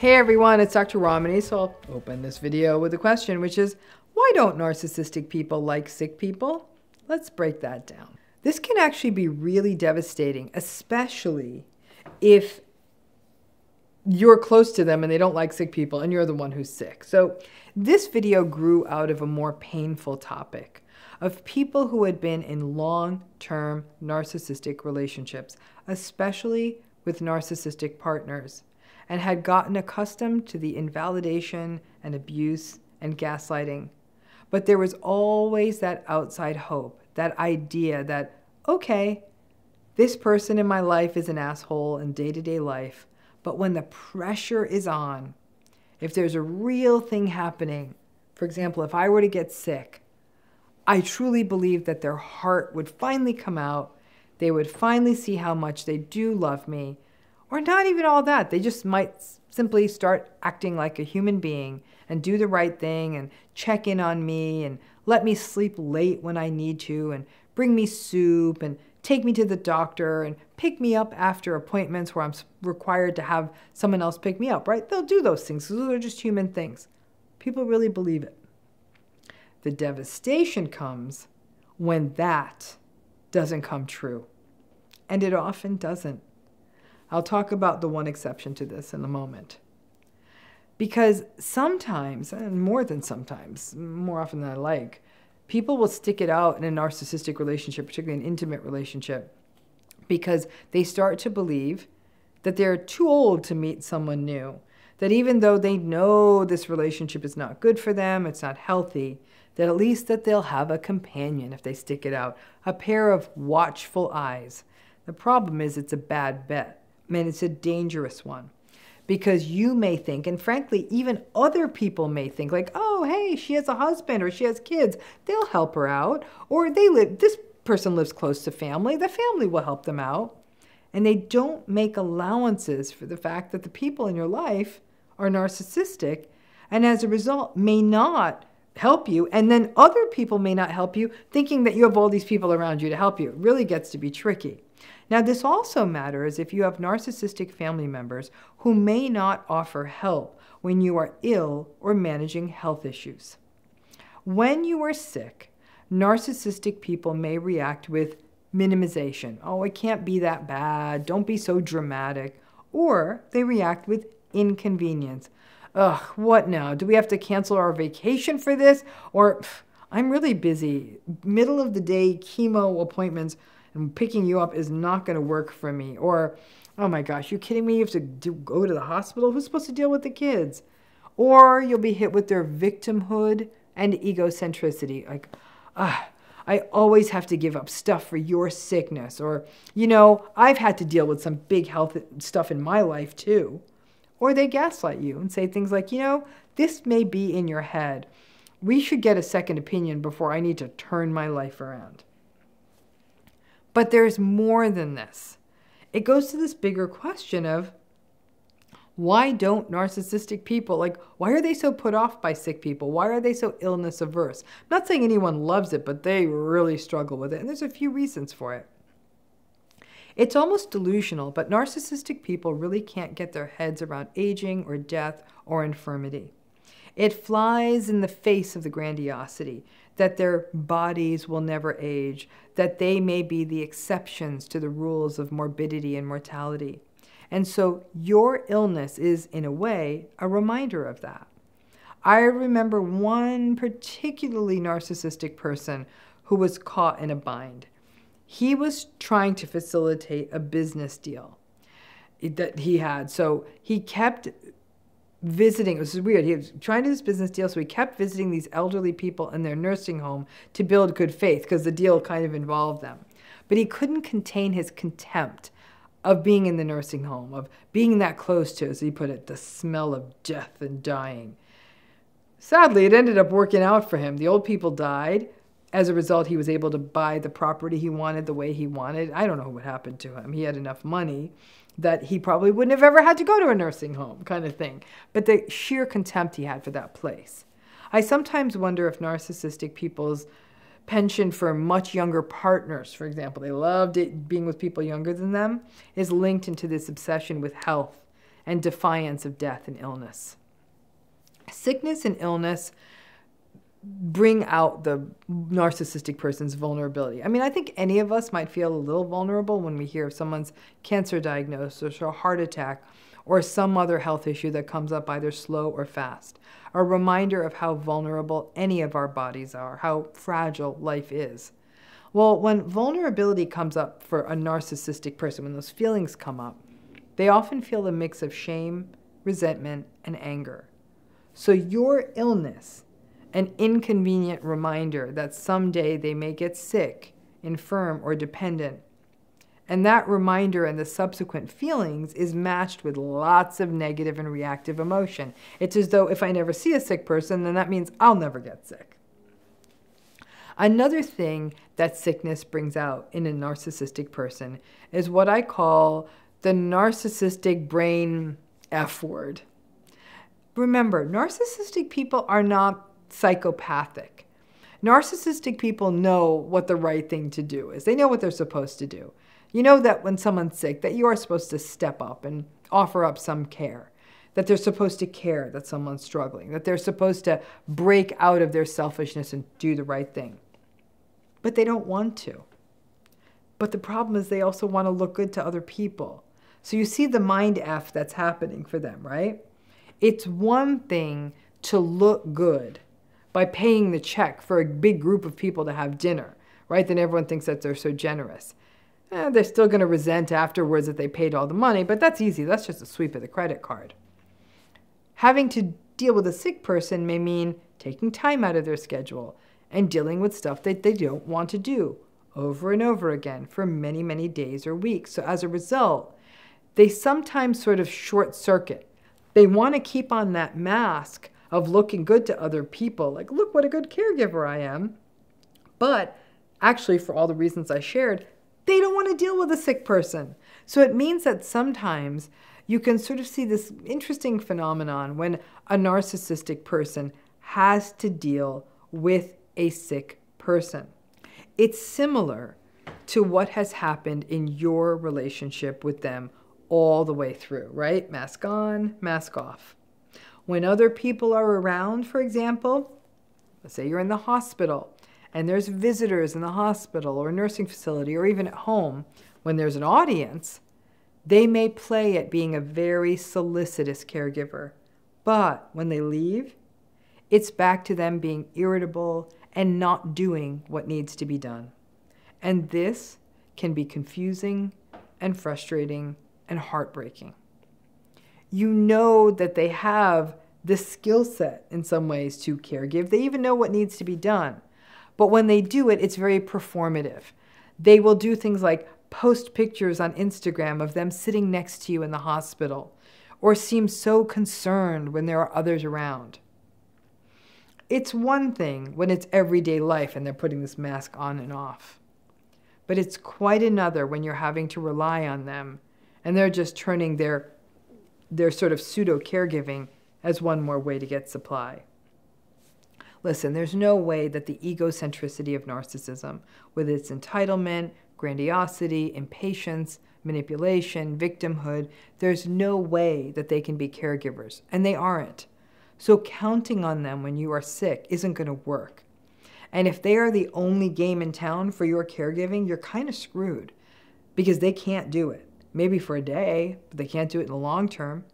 Hey everyone, it's Dr. Ramani, so I'll open this video with a question, which is, why don't narcissistic people like sick people? Let's break that down. This can actually be really devastating, especially if you're close to them and they don't like sick people and you're the one who's sick. So this video grew out of a more painful topic of people who had been in long-term narcissistic relationships, especially with narcissistic partners, and had gotten accustomed to the invalidation and abuse and gaslighting. But there was always that outside hope, that idea that, okay, this person in my life is an asshole in day-to-day life, but when the pressure is on, if there's a real thing happening, for example, if I were to get sick, I truly believe that their heart would finally come out, they would finally see how much they do love me, or not even all that. They just might simply start acting like a human being and do the right thing and check in on me and let me sleep late when I need to and bring me soup and take me to the doctor and pick me up after appointments where I'm required to have someone else pick me up, right? They'll do those things because those are just human things. People really believe it. The devastation comes when that doesn't come true. And it often doesn't. I'll talk about the one exception to this in a moment. Because sometimes, and more than sometimes, more often than I like, people will stick it out in a narcissistic relationship, particularly an intimate relationship, because they start to believe that they're too old to meet someone new. That even though they know this relationship is not good for them, it's not healthy, that at least that they'll have a companion if they stick it out, a pair of watchful eyes. The problem is it's a bad bet. And it's a dangerous one, because you may think, and frankly, even other people may think like, oh, hey, she has a husband or she has kids. They'll help her out. Or this person lives close to family. The family will help them out. And they don't make allowances for the fact that the people in your life are narcissistic and as a result may not help you. And then other people may not help you, thinking that you have all these people around you to help you. It really gets to be tricky. Now, this also matters if you have narcissistic family members who may not offer help when you are ill or managing health issues. When you are sick, narcissistic people may react with minimization. Oh, it can't be that bad. Don't be so dramatic. Or they react with inconvenience. Ugh, what now? Do we have to cancel our vacation for this? Or I'm really busy. Middle of the day chemo appointments and picking you up is not going to work for me. Or, oh my gosh, you kidding me? You have to go to the hospital? Who's supposed to deal with the kids? Or you'll be hit with their victimhood and egocentricity. Like, I always have to give up stuff for your sickness. Or, you know, I've had to deal with some big health stuff in my life too. Or they gaslight you and say things like, you know, this may be in your head. We should get a second opinion before I need to turn my life around. But there's more than this. It goes to this bigger question of, why don't narcissistic people, like, why are they so put off by sick people? Why are they so illness averse? I'm not saying anyone loves it, but they really struggle with it. And there's a few reasons for it. It's almost delusional, but narcissistic people really can't get their heads around aging or death or infirmity. It flies in the face of the grandiosity that their bodies will never age, that they may be the exceptions to the rules of morbidity and mortality. And so your illness is, in a way, a reminder of that. I remember one particularly narcissistic person who was caught in a bind. He was trying to facilitate a business deal that he had. So he kept visiting. This is weird. He was trying to do this business deal, so he kept visiting these elderly people in their nursing home to build good faith because the deal kind of involved them. But he couldn't contain his contempt of being in the nursing home, of being that close to, as he put it, the smell of death and dying. Sadly, it ended up working out for him. The old people died. As a result, he was able to buy the property he wanted the way he wanted. I don't know what happened to him. He had enough money that he probably wouldn't have ever had to go to a nursing home, kind of thing. But the sheer contempt he had for that place. I sometimes wonder if narcissistic people's penchant for much younger partners, for example, they loved being with people younger than them, is linked into this obsession with health and defiance of death and illness. Sickness and illness bring out the narcissistic person's vulnerability. I mean, I think any of us might feel a little vulnerable when we hear of someone's cancer diagnosis or a heart attack or some other health issue that comes up either slow or fast. A reminder of how vulnerable any of our bodies are, how fragile life is. Well, when vulnerability comes up for a narcissistic person, when those feelings come up, they often feel a mix of shame, resentment, and anger. So your illness, an inconvenient reminder that someday they may get sick, infirm, or dependent. And that reminder and the subsequent feelings is matched with lots of negative and reactive emotion. It's as though if I never see a sick person, then that means I'll never get sick. Another thing that sickness brings out in a narcissistic person is what I call the narcissistic brain F word. Remember, narcissistic people are not psychopathic. Narcissistic people know what the right thing to do is. They know what they're supposed to do. You know that when someone's sick, that you are supposed to step up and offer up some care, that they're supposed to care that someone's struggling, that they're supposed to break out of their selfishness and do the right thing. But they don't want to. But the problem is they also want to look good to other people. So you see the mind F that's happening for them, right? It's one thing to look good by paying the check for a big group of people to have dinner, right? Then everyone thinks that they're so generous. They're still going to resent afterwards that they paid all the money, but that's easy. That's just a sweep of the credit card. Having to deal with a sick person may mean taking time out of their schedule and dealing with stuff that they don't want to do over and over again for many, many days or weeks. So as a result, they sometimes sort of short circuit. They want to keep on that mask of looking good to other people, like, look what a good caregiver I am. But actually, for all the reasons I shared, they don't want to deal with a sick person. So it means that sometimes you can sort of see this interesting phenomenon when a narcissistic person has to deal with a sick person. It's similar to what has happened in your relationship with them all the way through, right? Mask on, mask off. When other people are around, for example, let's say you're in the hospital and there's visitors in the hospital or nursing facility or even at home, when there's an audience, they may play at being a very solicitous caregiver. But when they leave, it's back to them being irritable and not doing what needs to be done. And this can be confusing and frustrating and heartbreaking. You know that they have the skill set in some ways to caregive. They even know what needs to be done. But when they do it, it's very performative. They will do things like post pictures on Instagram of them sitting next to you in the hospital, or seem so concerned when there are others around. It's one thing when it's everyday life and they're putting this mask on and off. But it's quite another when you're having to rely on them and they're just turning their sort of pseudo-caregiving as one more way to get supply. Listen, there's no way that the egocentricity of narcissism, with its entitlement, grandiosity, impatience, manipulation, victimhood, there's no way that they can be caregivers, and they aren't. So counting on them when you are sick isn't going to work. And if they are the only game in town for your caregiving, you're kind of screwed because they can't do it. Maybe for a day, but they can't do it in the long term.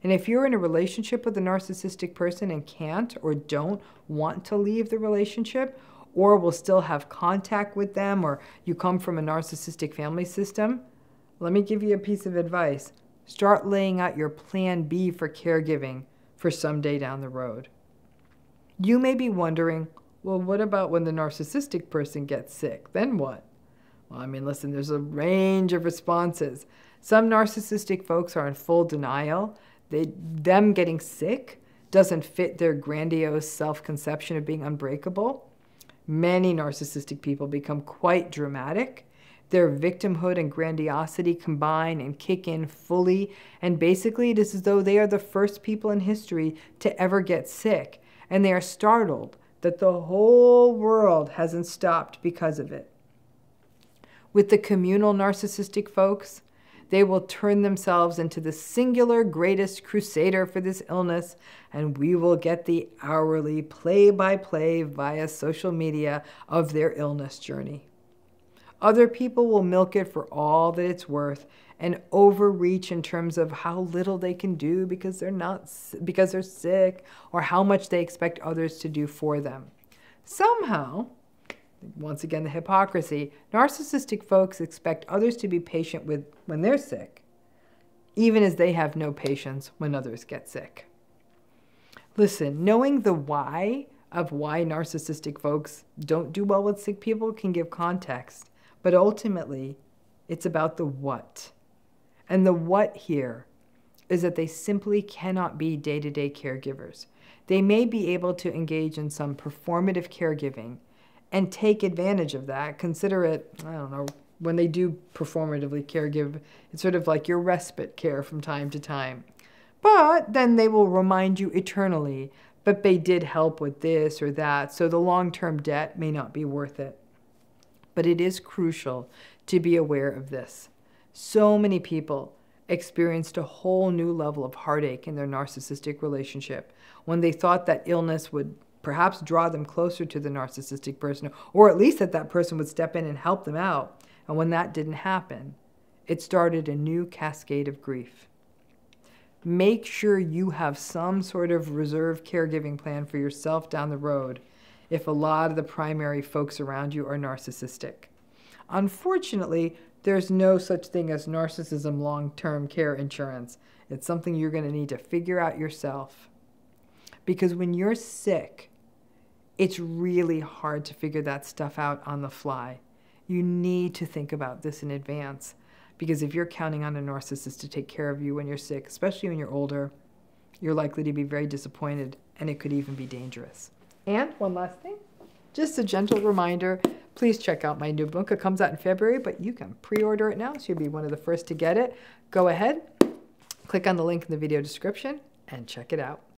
And if you're in a relationship with a narcissistic person and can't or don't want to leave the relationship, or will still have contact with them, or you come from a narcissistic family system, let me give you a piece of advice. Start laying out your plan B for caregiving for someday down the road. You may be wondering, well, what about when the narcissistic person gets sick? Then what? Well, I mean, listen, there's a range of responses. Some narcissistic folks are in full denial. Them getting sick doesn't fit their grandiose self-conception of being unbreakable. Many narcissistic people become quite dramatic. Their victimhood and grandiosity combine and kick in fully, and basically it is as though they are the first people in history to ever get sick, and they are startled that the whole world hasn't stopped because of it. With the communal narcissistic folks, They will turn themselves into the singular greatest crusader for this illness, and we will get the hourly play-by-play via social media of their illness journey. Other people will milk it for all that it's worth and overreach in terms of how little they can do because they're sick, or how much they expect others to do for them. Somehow, once again, the hypocrisy, narcissistic folks expect others to be patient with when they're sick, even as they have no patience when others get sick. Listen, knowing the why of why narcissistic folks don't do well with sick people can give context, but ultimately, it's about the what. And the what here is that they simply cannot be day-to-day caregivers. They may be able to engage in some performative caregiving and take advantage of that. Consider it, I don't know, when they do performatively caregive, it's sort of like your respite care from time to time. But then they will remind you eternally, but they did help with this or that, so the long-term debt may not be worth it. But it is crucial to be aware of this. So many people experienced a whole new level of heartache in their narcissistic relationship when they thought that illness would perhaps draw them closer to the narcissistic person, or at least that that person would step in and help them out. And when that didn't happen, it started a new cascade of grief. Make sure you have some sort of reserve caregiving plan for yourself down the road if a lot of the primary folks around you are narcissistic. Unfortunately, there's no such thing as narcissism long-term care insurance. It's something you're going to need to figure out yourself. Because when you're sick, it's really hard to figure that stuff out on the fly. You need to think about this in advance. Because if you're counting on a narcissist to take care of you when you're sick, especially when you're older, you're likely to be very disappointed, and it could even be dangerous. And one last thing, just a gentle reminder, please check out my new book. It comes out in February, but you can pre-order it now, so you'll be one of the first to get it. Go ahead, click on the link in the video description, and check it out.